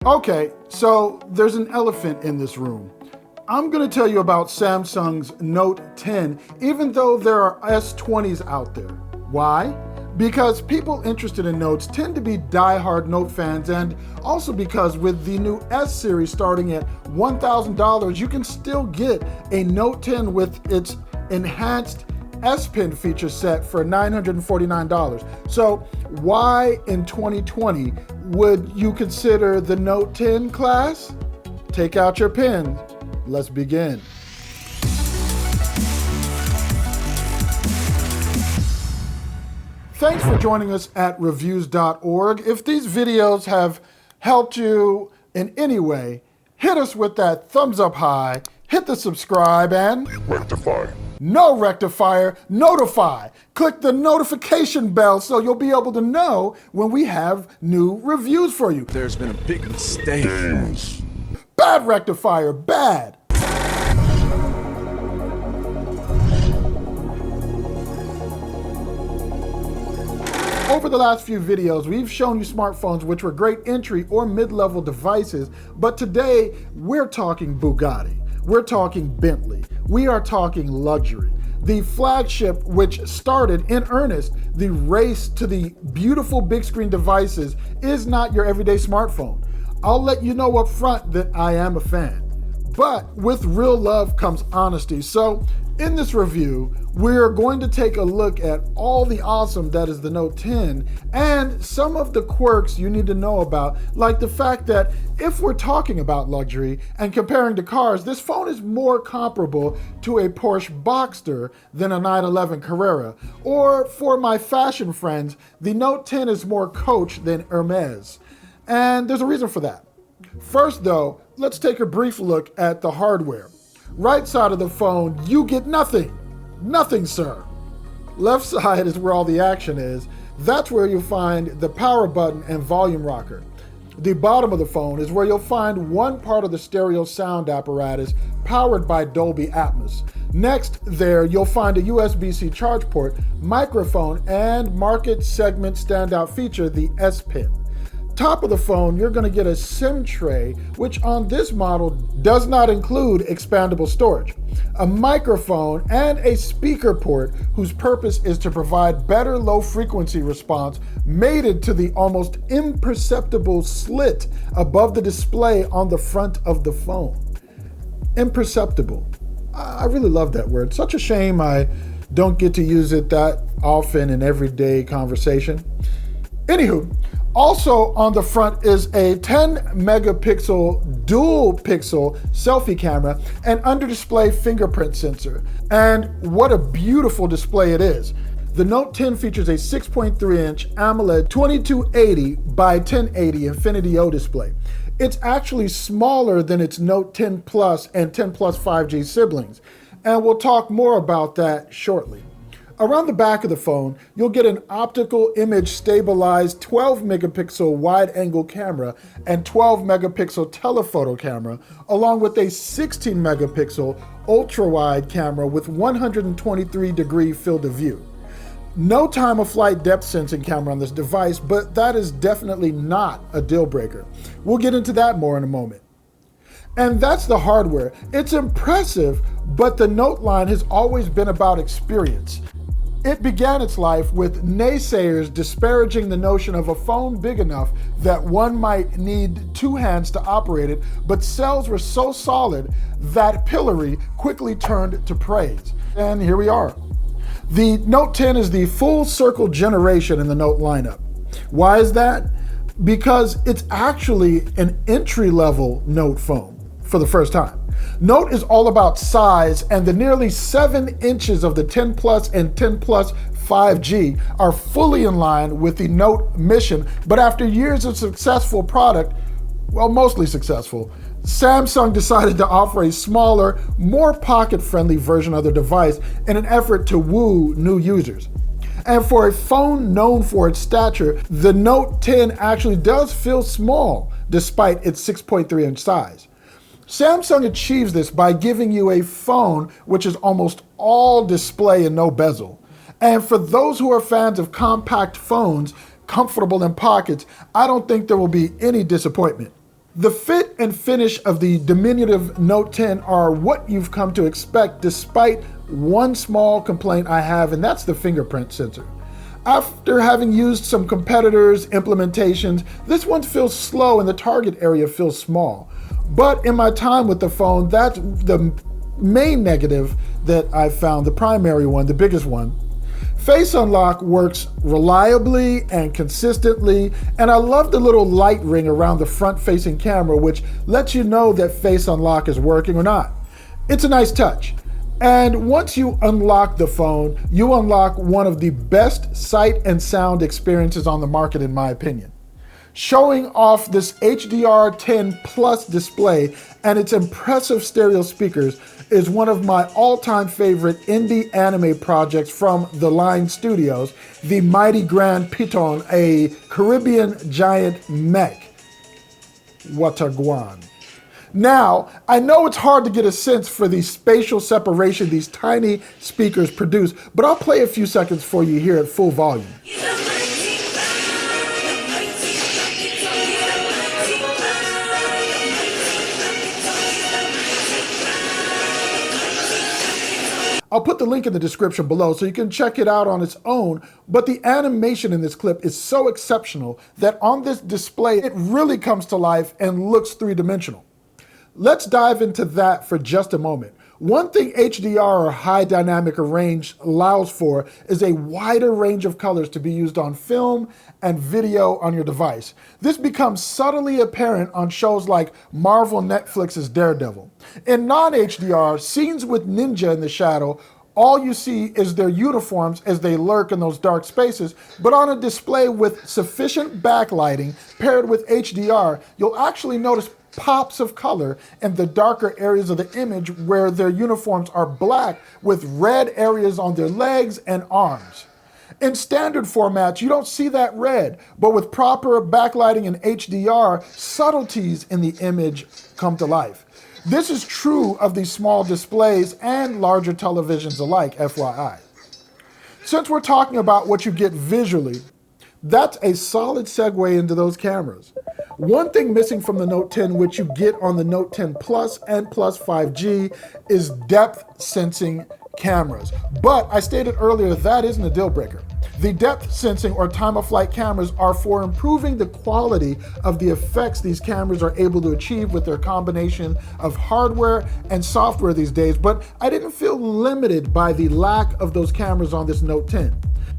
Okay, so there's an elephant in this room. I'm going to tell you about Samsung's Note 10, even though there are S20s out there. Why? Because people interested in Notes tend to be die-hard Note fans, and also because with the new S series starting at $1,000, you can still get a Note 10 with its enhanced S Pen feature set for $949. So why in 2020 would you consider the Note 10 class? Take out your pen. Let's begin. Thanks for joining us at reviews.org. If these videos have helped you in any way, hit us with that thumbs up high, hit the subscribe, and rectify. No rectifier, notify. Click the notification bell so you'll be able to know when we have new reviews for you. There's been a big mistake. Games. Bad rectifier, bad. Over the last few videos, we've shown you smartphones which were great entry or mid-level devices, but today we're talking Bugatti. We're talking Bentley. We are talking luxury. The flagship which started in earnest the race to the beautiful big screen devices is not your everyday smartphone. I'll let you know up front that I am a fan. But with real love comes honesty. So in this review, we're going to take a look at all the awesome that is the Note 10 and some of the quirks you need to know about, like the fact that if we're talking about luxury and comparing to cars, this phone is more comparable to a Porsche Boxster than a 911 Carrera. Or for my fashion friends, the Note 10 is more Coach than Hermes. And there's a reason for that. First though, let's take a brief look at the hardware. Right side of the phone, you get nothing. Nothing, sir. Left side is where all the action is. That's where you'll find the power button and volume rocker. The bottom of the phone is where you'll find one part of the stereo sound apparatus powered by Dolby Atmos. Next there, you'll find a USB-C charge port, microphone, and market segment standout feature, the S Pen. Top of the phone, you're going to get a SIM tray, which on this model does not include expandable storage, a microphone, and a speaker port whose purpose is to provide better low frequency response mated to the almost imperceptible slit above the display on the front of the phone. Imperceptible. I really love that word. Such a shame I don't get to use it that often in everyday conversation. Anywho, also on the front is a 10 megapixel dual pixel selfie camera and under display fingerprint sensor. And what a beautiful display it is. The Note 10 features a 6.3-inch AMOLED 2280 by 1080 Infinity O display. It's actually smaller than its Note 10 Plus and 10 Plus 5G siblings. And we'll talk more about that shortly. Around the back of the phone, you'll get an optical image stabilized 12 megapixel wide angle camera and 12 megapixel telephoto camera, along with a 16 megapixel ultra wide camera with 123 degree field of view. No time of flight depth sensing camera on this device, but that is definitely not a deal breaker. We'll get into that more in a moment. And that's the hardware. It's impressive, but the Note line has always been about experience. It began its life with naysayers disparaging the notion of a phone big enough that one might need two hands to operate it, but cells were so solid that pillory quickly turned to praise. And here we are. The Note 10 is the full circle generation in the Note lineup. Why is that? Because it's actually an entry-level Note phone for the first time. Note is all about size, and the nearly 7 inches of the 10 Plus and 10 Plus 5G are fully in line with the Note mission, but after years of successful product, well, mostly successful, Samsung decided to offer a smaller, more pocket-friendly version of the device in an effort to woo new users. And for a phone known for its stature, the Note 10 actually does feel small despite its 6.3-inch size. Samsung achieves this by giving you a phone which is almost all display and no bezel. And for those who are fans of compact phones, comfortable in pockets, I don't think there will be any disappointment. The fit and finish of the diminutive Note 10 are what you've come to expect, despite one small complaint I have, and that's the fingerprint sensor. After having used some competitors' implementations, this one feels slow and the target area feels small. But in my time with the phone, that's the main negative that I've found, the primary one, the biggest one. Face unlock works reliably and consistently, and I love the little light ring around the front-facing camera, which lets you know that face unlock is working or not. It's a nice touch. And once you unlock the phone, you unlock one of the best sight and sound experiences on the market, in my opinion. Showing off this HDR10 Plus display and its impressive stereo speakers is one of my all-time favorite indie anime projects from the Line Studios, the Mighty Grand Piton, a Caribbean giant mech. Wataguan. Now, I know it's hard to get a sense for the spatial separation these tiny speakers produce, but I'll play a few seconds for you here at full volume. I'll put the link in the description below so you can check it out on its own, but the animation in this clip is so exceptional that on this display, it really comes to life and looks three-dimensional. Let's dive into that for just a moment. One thing HDR, or high dynamic range, allows for is a wider range of colors to be used on film and video on your device. This becomes subtly apparent on shows like Marvel Netflix's Daredevil. In non-HDR, scenes with Ninja in the shadow, all you see is their uniforms as they lurk in those dark spaces, but on a display with sufficient backlighting paired with HDR, you'll actually notice pops of color in the darker areas of the image where their uniforms are black with red areas on their legs and arms. In standard formats, you don't see that red, but with proper backlighting and HDR, subtleties in the image come to life. This is true of these small displays and larger televisions alike, FYI. Since we're talking about what you get visually, that's a solid segue into those cameras. One thing missing from the Note 10, which you get on the Note 10 Plus and Plus 5G, is depth sensing cameras. But I stated earlier that isn't a deal breaker. The depth sensing or time of flight cameras are for improving the quality of the effects these cameras are able to achieve with their combination of hardware and software these days, but I didn't feel limited by the lack of those cameras on this Note 10.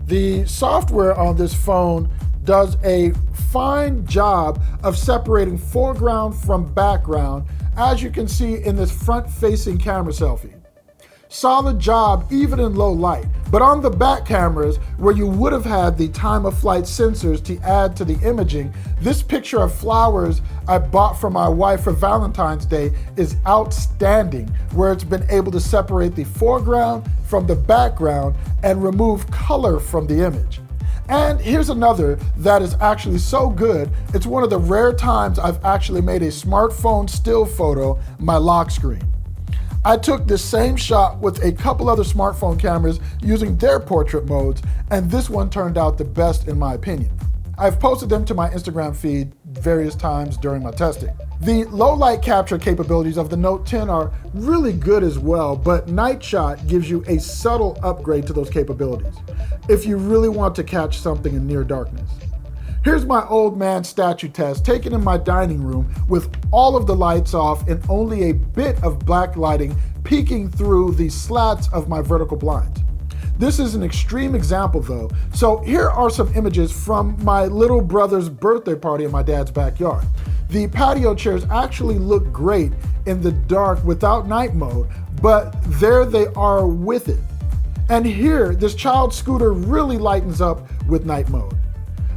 The software on this phone does a fine job of separating foreground from background, as you can see in this front-facing camera selfie. Solid job even in low light, but on the back cameras, where you would have had the time of flight sensors to add to the imaging, this picture of flowers I bought for my wife for Valentine's Day is outstanding, where it's been able to separate the foreground from the background and remove color from the image. And here's another that is actually so good, it's one of the rare times I've actually made a smartphone still photo my lock screen. I took this same shot with a couple other smartphone cameras using their portrait modes, and this one turned out the best in my opinion. I've posted them to my Instagram feed various times during my testing. The low light capture capabilities of the Note 10 are really good as well, but Night Shot gives you a subtle upgrade to those capabilities if you really want to catch something in near darkness. Here's my old man statue test taken in my dining room with all of the lights off and only a bit of black lighting peeking through the slats of my vertical blinds. This is an extreme example though, so here are some images from my little brother's birthday party in my dad's backyard. The patio chairs actually look great in the dark without night mode, but there they are with it. And here, this child scooter really lightens up with night mode.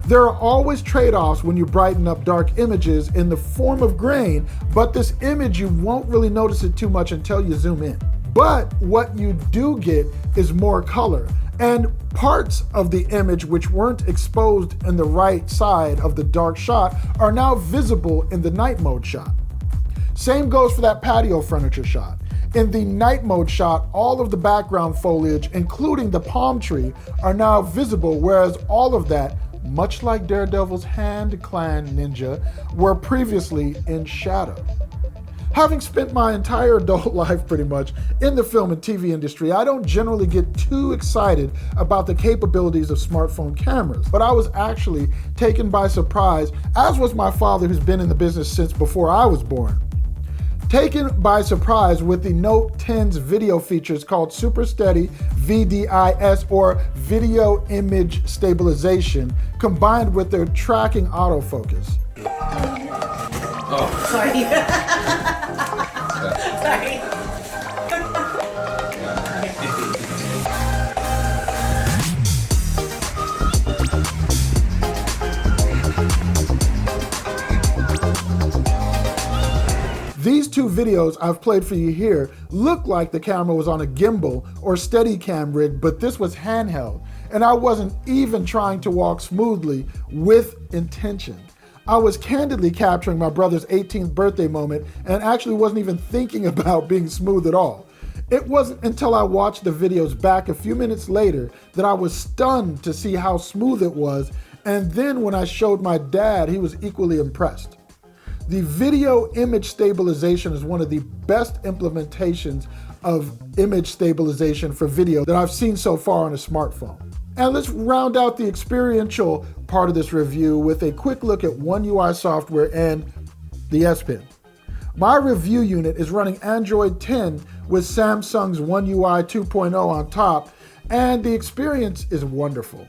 There are always trade-offs when you brighten up dark images in the form of grain, but this image you won't really notice it too much until you zoom in. But what you do get is more color, and parts of the image which weren't exposed in the right side of the dark shot are now visible in the night mode shot. Same goes for that patio furniture shot. In the night mode shot, all of the background foliage, including the palm tree, are now visible, whereas all of that much like Daredevil's Hand Clan Ninja, were previously in shadow. Having spent my entire adult life pretty much in the film and TV industry, I don't generally get too excited about the capabilities of smartphone cameras, but I was actually taken by surprise, as was my father, who's been in the business since before I was born. Taken by surprise with the Note 10's video features called Super Steady VDIS, or Video Image Stabilization, combined with their tracking autofocus. Oh. Sorry. Sorry. These two videos I've played for you here look like the camera was on a gimbal or Steadicam rig, but this was handheld, and I wasn't even trying to walk smoothly with intention. I was candidly capturing my brother's 18th birthday moment and actually wasn't even thinking about being smooth at all. It wasn't until I watched the videos back a few minutes later that I was stunned to see how smooth it was, and then when I showed my dad, he was equally impressed. The video image stabilization is one of the best implementations of image stabilization for video that I've seen so far on a smartphone. And let's round out the experiential part of this review with a quick look at One UI software and the S Pen. My review unit is running Android 10 with Samsung's One UI 2.0 on top, and the experience is wonderful.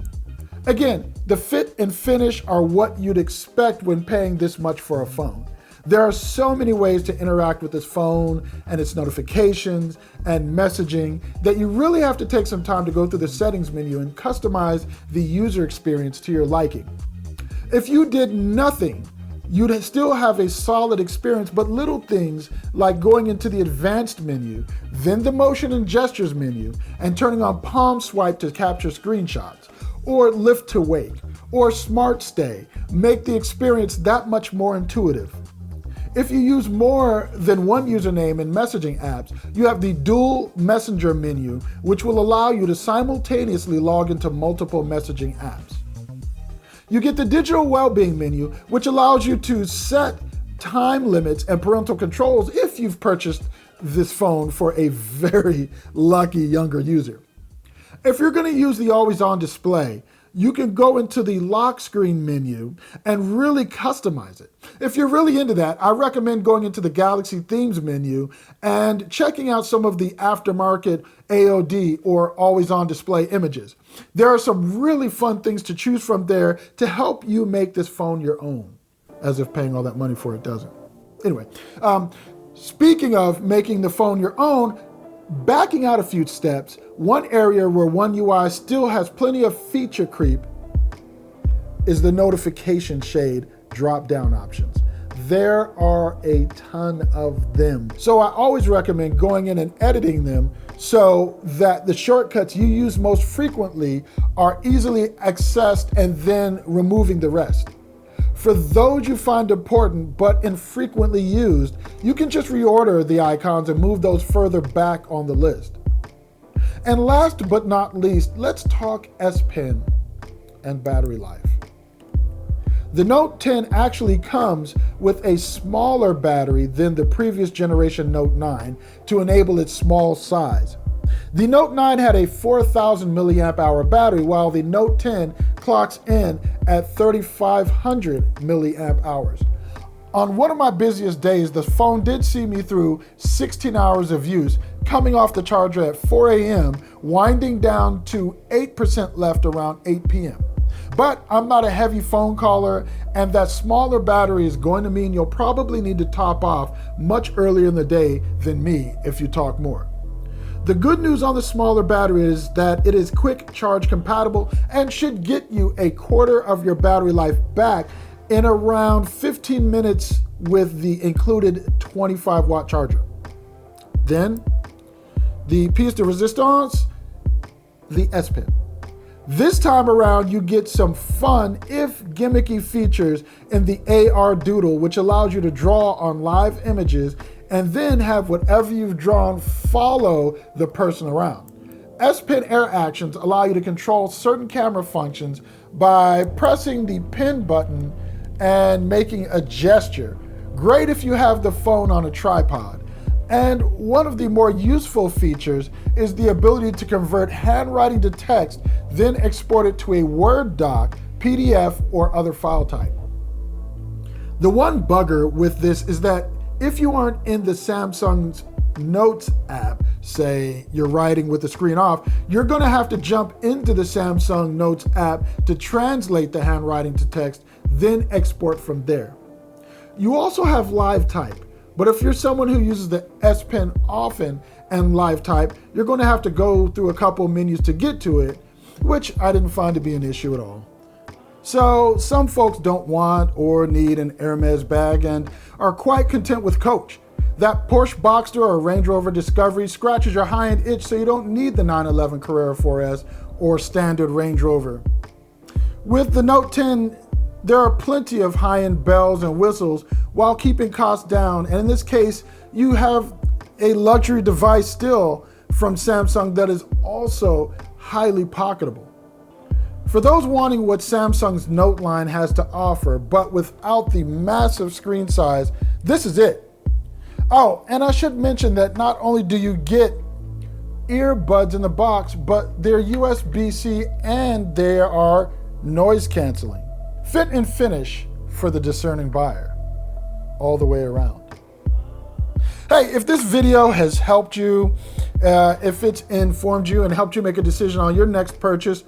Again, the fit and finish are what you'd expect when paying this much for a phone. There are so many ways to interact with this phone and its notifications and messaging that you really have to take some time to go through the settings menu and customize the user experience to your liking. If you did nothing, you'd still have a solid experience, but little things like going into the advanced menu, then the motion and gestures menu, and turning on palm swipe to capture screenshots, or lift to wake, or smart stay make the experience that much more intuitive. If you use more than one username in messaging apps, you have the dual messenger menu, which will allow you to simultaneously log into multiple messaging apps. You get the digital well-being menu, which allows you to set time limits and parental controls if you've purchased this phone for a very lucky younger user. If you're going to use the always-on display, you can go into the lock screen menu and really customize it. If you're really into that, I recommend going into the Galaxy Themes menu and checking out some of the aftermarket AOD or always-on display images. There are some really fun things to choose from there to help you make this phone your own, as if paying all that money for it doesn't. Anyway, speaking of making the phone your own, backing out a few steps, one area where One UI still has plenty of feature creep is the notification shade drop-down options. There are a ton of them. So I always recommend going in and editing them so that the shortcuts you use most frequently are easily accessed and then removing the rest. For those you find important but infrequently used, you can just reorder the icons and move those further back on the list. And last but not least, let's talk S Pen and battery life. The Note 10 actually comes with a smaller battery than the previous generation Note 9 to enable its small size. The Note 9 had a 4,000 milliamp hour battery, while the Note 10 clocks in at 3,500 milliamp hours. On one of my busiest days, the phone did see me through 16 hours of use, coming off the charger at 4 a.m., winding down to 8% left around 8 p.m. But I'm not a heavy phone caller, and that smaller battery is going to mean you'll probably need to top off much earlier in the day than me if you talk more. The good news on the smaller battery is that it is quick charge compatible and should get you a quarter of your battery life back in around 15 minutes with the included 25 watt charger. Then, the piece de resistance, the S Pen. This time around, you get some fun, if gimmicky, features in the AR Doodle, which allows you to draw on live images and then have whatever you've drawn follow the person around. S Pen Air Actions allow you to control certain camera functions by pressing the pen button and making a gesture. Great if you have the phone on a tripod. And one of the more useful features is the ability to convert handwriting to text, then export it to a Word doc, PDF, or other file type. The one bugger with this is that if you aren't in the Samsung's Notes app, say you're writing with the screen off, you're going to have to jump into the Samsung Notes app to translate the handwriting to text, then export from there. You also have Live Type, but if you're someone who uses the S Pen often and Live Type, you're going to have to go through a couple menus to get to it, which I didn't find to be an issue at all. So some folks don't want or need an Hermes bag and are quite content with Coach. That Porsche Boxster or Range Rover Discovery scratches your high-end itch, so you don't need the 911 Carrera 4S or standard Range Rover. With the Note 10, there are plenty of high-end bells and whistles while keeping costs down, and in this case, you have a luxury device still from Samsung that is also highly pocketable. For those wanting what Samsung's Note line has to offer, but without the massive screen size, this is it. Oh, and I should mention that not only do you get earbuds in the box, but they're USB-C and they are noise canceling. Fit and finish for the discerning buyer, all the way around. Hey, if this video has helped you, if it's informed you and helped you make a decision on your next purchase,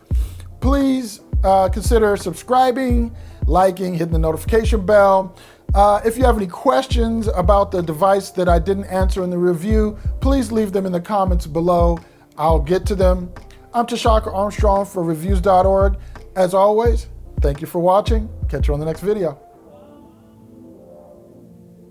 please consider subscribing, liking, hitting the notification bell. If you have any questions about the device that I didn't answer in the review, please leave them in the comments below. I'll get to them. I'm Tashaka Armstrong for reviews.org. As always, thank you for watching. Catch you on the next video.